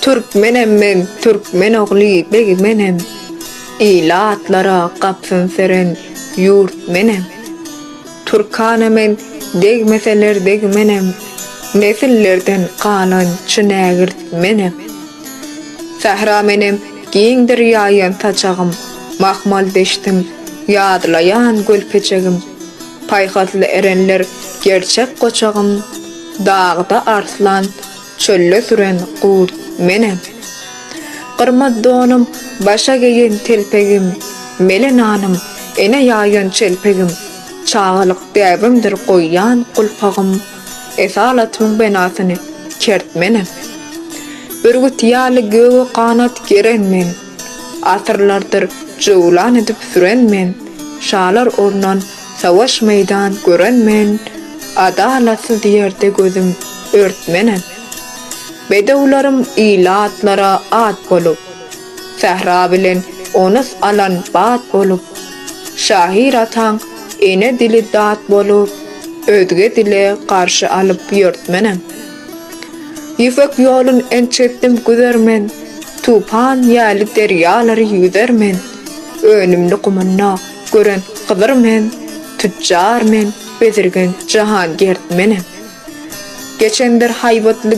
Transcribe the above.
Türkmenem men, Türkmen ogly begmenem. İlatlara kapsın seren yurt menem. Türkana men degmeseler degmenem. Nesillerden kalan çınägirt menem. Sahra menem giňdir ýaýan taçagym. Mahmal deştim ýadlayan gölpeçegim. Paýhasly erenler gerçek goçagym. Dağda arslan çölle süren qurt menem. Qırmaz donum başa geýen telpegim. Melen anım ene ýaýan çelpegim. Çağalyk däbimdir goýýan gulpagym. Esalatmyň benasyny kertmenem. Birgit ýaly göwe kanat geren men. Asyrlardyr jowlan edip süren men. Şalar ornan savaş meydan gören men. Adalatsız ýerde gözüm örtmenem. Bedewlarym ilatlara at bolup, Sahra bilen onus alan bat bolup, şahir ataň ene dili dat bolup, özge dile karşı alıp ýörtmenem. Ýüfek ýolun ençetdim güzermen, tupan ýaly derýalary ýüzermen, önümli kumana gören gyzyrmen, tüccar men, bezirgen jahan gertmenem. Geçendir haýbatly